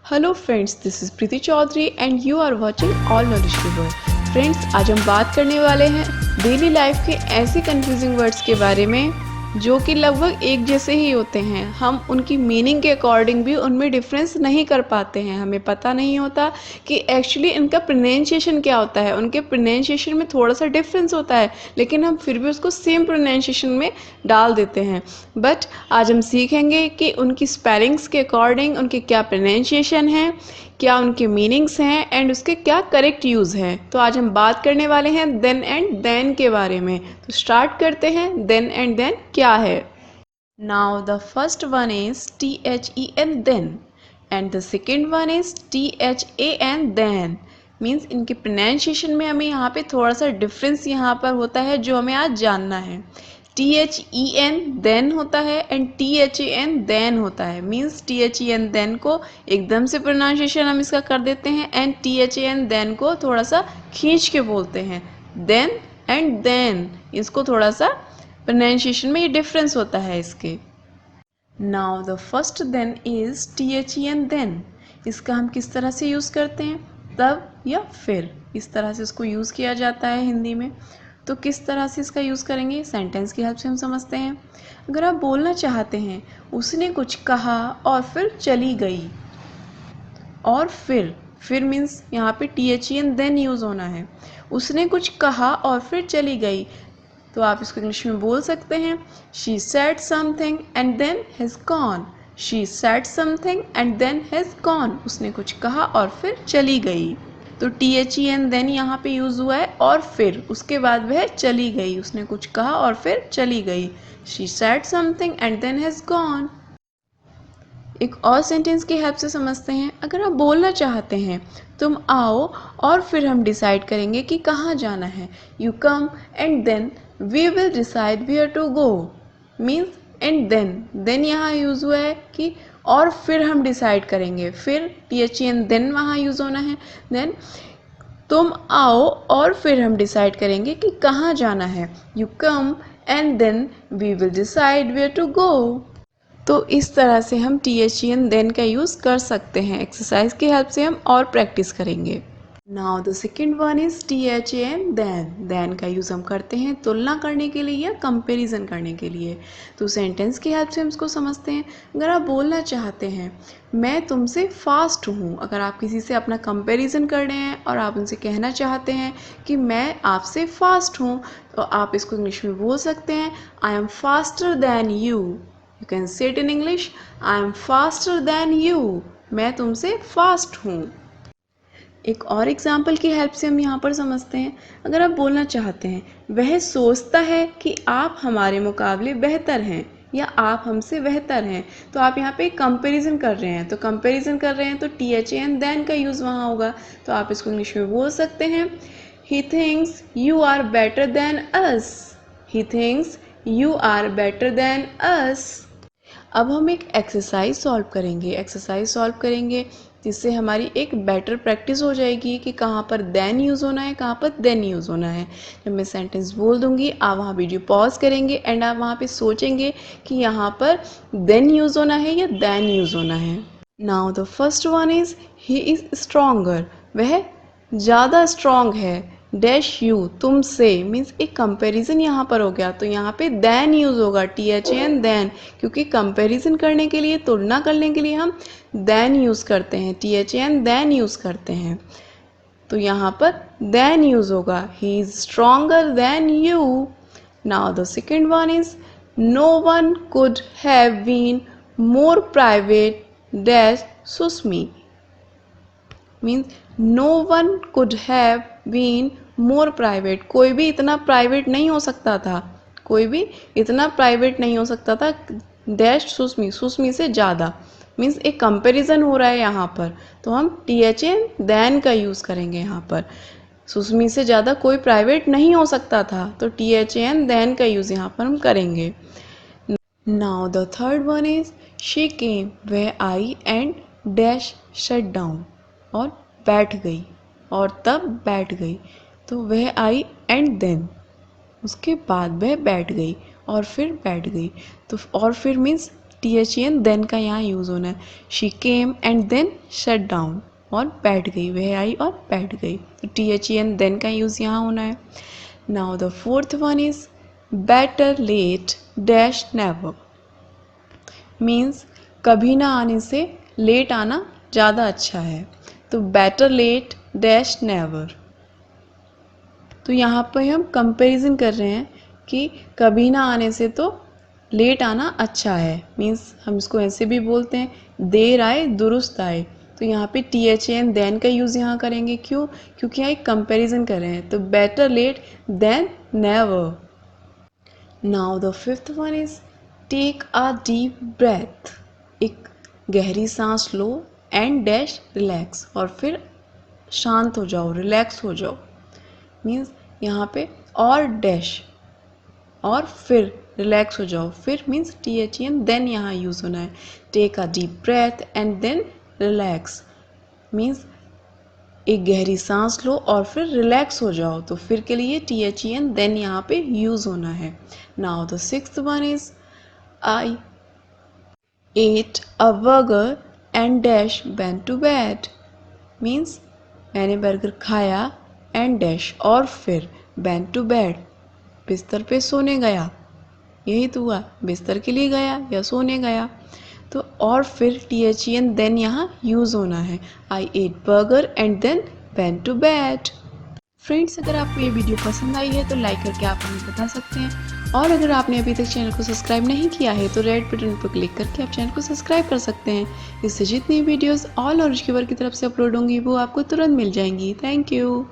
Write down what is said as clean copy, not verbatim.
Hello friends, this is Preeti Chaudhary and you are watching all knowledge की world. Friends, आज हम बात करने वाले हैं डेली लाइफ के ऐसे कंफ्यूजिंग वर्ड्स के बारे में जो कि लगभग एक जैसे ही होते हैं। हम उनकी मीनिंग के अकॉर्डिंग भी उनमें डिफरेंस नहीं कर पाते हैं। हमें पता नहीं होता कि एक्चुअली इनका प्रोनाउंसिएशन क्या होता है। उनके प्रोनाउंसिएशन में थोड़ा सा डिफरेंस होता है, लेकिन हम फिर भी उसको सेम प्रोनाउंसिएशन में डाल देते हैं। बट आज हम सीखेंगे कि उनकी स्पेलिंग्स के अकॉर्डिंग उनके क्या प्रोनाउंसिएशन है, क्या उनके मीनिंग्स हैं एंड उसके क्या करेक्ट यूज़ है। तो आज हम बात करने वाले हैं देन एंड देन के बारे में। तो स्टार्ट करते हैं। देन एंड देन क्या है। Now the first one is THEN then and the second one is THAN than. Means इनके प्रोनाउंसिएशन में हमें यहाँ पे थोड़ा सा डिफरेंस यहाँ पर होता है जो हमें आज जानना है। THEN देन होता है एंड THAN देन होता है। मीन्स THEN देन को एकदम से प्रोनाउंसिएशन हम इसका कर देते हैं एंड THAN देन को थोड़ा सा खींच के बोलते हैं। देन एंड देन इसको थोड़ा सा प्रोनाउंसिएशन में ये डिफरेंस होता है इसके। Now the first then is THEN then. इसका हम किस तरह से यूज़ करते हैं, तब या फिर, इस तरह से इसको यूज़ किया जाता है हिंदी में। तो किस तरह से इसका यूज़ करेंगे, सेंटेंस की हेल्प से हम समझते हैं। अगर आप बोलना चाहते हैं उसने कुछ कहा और फिर चली गई, और फिर मीन्स यहाँ पे THEN देन यूज़ होना है। उसने कुछ कहा और फिर चली गई, तो आप इसको इंग्लिश में बोल सकते हैं she said something and then has gone. She said something and then has gone. उसने कुछ कहा और फिर चली गई। तो THEN देन यहाँ पे यूज़ हुआ है और फिर उसके बाद वह चली गई। उसने कुछ कहा और फिर चली गई। She said something and then has gone. एक और सेंटेंस की हेल्प से समझते हैं। अगर आप बोलना चाहते हैं तुम आओ और फिर हम डिसाइड करेंगे कि कहाँ जाना है। You come and then we will decide where to go. Means and then यहाँ यूज़ हुआ है कि और फिर हम डिसाइड करेंगे। फिर THEN देन वहाँ यूज़ होना है। देन तुम आओ और फिर हम डिसाइड करेंगे कि कहाँ जाना है। You come and then we will decide where to go. तो इस तरह से हम THEN देन का यूज़ कर सकते हैं। एक्सरसाइज की हेल्प से हम और प्रैक्टिस करेंगे। Now the second one is THAN than. Than का यूज़ हम करते हैं तुलना करने के लिए या कंपैरिजन करने के लिए। तो सेंटेंस की हेल्प से हम इसको समझते हैं। अगर आप बोलना चाहते हैं मैं तुमसे फास्ट हूँ, अगर आप किसी से अपना कंपैरिजन कर रहे हैं और आप उनसे कहना चाहते हैं कि मैं आपसे फास्ट हूँ, तो आप इसको इंग्लिश में बोल सकते हैं I am faster than you. You can say it in English, I am faster than you. मैं तुमसे फास्ट हूँ। एक और एग्जाम्पल की हेल्प से हम यहाँ पर समझते हैं। अगर आप बोलना चाहते हैं वह सोचता है कि आप हमारे मुकाबले बेहतर हैं या आप हमसे बेहतर हैं, तो आप यहाँ पे कंपैरिजन कर रहे हैं। तो कंपैरिजन कर रहे हैं तो THEN देन का यूज़ वहाँ होगा। तो आप इसको इंग्लिश में बोल सकते हैं He thinks you are better than us. He thinks you are better than us. अब हम एक एक्सरसाइज सॉल्व करेंगे जिससे हमारी एक बेटर प्रैक्टिस हो जाएगी कि कहाँ पर देन यूज़ होना है, कहाँ पर देन यूज़ होना है। जब मैं सेंटेंस बोल दूँगी आप वहाँ वीडियो पॉज करेंगे एंड आप वहाँ पे सोचेंगे कि यहाँ पर देन यूज़ होना है या देन यूज़ होना है। Now the first one is he is stronger. वह ज़्यादा स्ट्रॉन्ग है डैश यू तुमसे। मीन्स एक कंपैरिजन यहाँ पर हो गया, तो यहाँ पे देन यूज़ होगा THEN देन, क्योंकि कंपैरिजन करने के लिए, तुलना करने के लिए हम देन यूज़ करते हैं, THEN देन यूज़ करते हैं। तो यहाँ पर देन यूज़ होगा he is stronger than you. Now the second one is no one could have been more private dash सुस्मी। Means no one could have been more private. कोई भी इतना प्राइवेट नहीं हो सकता था, कोई भी इतना प्राइवेट नहीं हो सकता था डैश सुस्मी, सुस्मी से ज़्यादा। मीन्स एक कंपैरिजन हो रहा है यहाँ पर, तो हम THEN देन का यूज़ करेंगे यहाँ पर। सुस्मी से ज़्यादा कोई प्राइवेट नहीं हो सकता था, तो THEN देन का यूज़ यहाँ पर हम करेंगे। Now the third one is she came, वह आई एंड डैश शट डाउन, और बैठ गई, और तब बैठ गई। तो वह आई एंड देन, उसके बाद वह बैठ गई और फिर बैठ गई। तो और फिर मीन्स THEN देन का यहाँ यूज़ होना है। She came and then shut down, और बैठ गई, वह आई और बैठ गई, तो THEN देन का यूज़ यहाँ होना है। Now the fourth one is better late dash never, means कभी ना आने से लेट आना ज़्यादा अच्छा है, तो बेटर लेट डैश नेवर। तो यहाँ पर हम कंपैरिजन कर रहे हैं कि कभी ना आने से तो लेट आना अच्छा है, मीन्स हम इसको ऐसे भी बोलते हैं देर आए दुरुस्त आए। तो यहाँ पे THEN देन का यूज़ यहाँ करेंगे, क्यों? क्योंकि यहाँ एक कंपैरिजन कर रहे हैं, तो better late than never. Now the fifth one is take a deep breath, एक गहरी सांस लो, एंड डैश रिलैक्स, और फिर शांत हो जाओ, रिलैक्स हो जाओ, मीन्स यहाँ पे और डैश और फिर रिलैक्स हो जाओ, फिर मीन्स THEN देन यहाँ यूज़ होना है। Take a deep breath and then relax, means एक गहरी सांस लो और फिर रिलैक्स हो जाओ, तो फिर के लिए THEN देन यहाँ पे यूज़ होना है। Now the sixth one is I ate a burger and dash went to bed, means मैंने बर्गर खाया एंड डैश और फिर वेंट टू बेड, बिस्तर पे सोने गया, यही तो हुआ, बिस्तर के लिए गया या सोने गया, तो और फिर THEN देन यहाँ यूज़ होना है। I ate burger and then went to bed. Friends, अगर आपको ये वीडियो पसंद आई है तो लाइक करके आप हमें बता सकते हैं, और अगर आपने अभी तक चैनल को सब्सक्राइब नहीं किया है तो रेड बटन पर क्लिक करके आप चैनल को सब्सक्राइब कर सकते हैं। इससे जितनी वीडियोस ऑल नॉलेज गिवर की तरफ से अपलोड होंगी वो आपको तुरंत मिल जाएंगी। Thank you.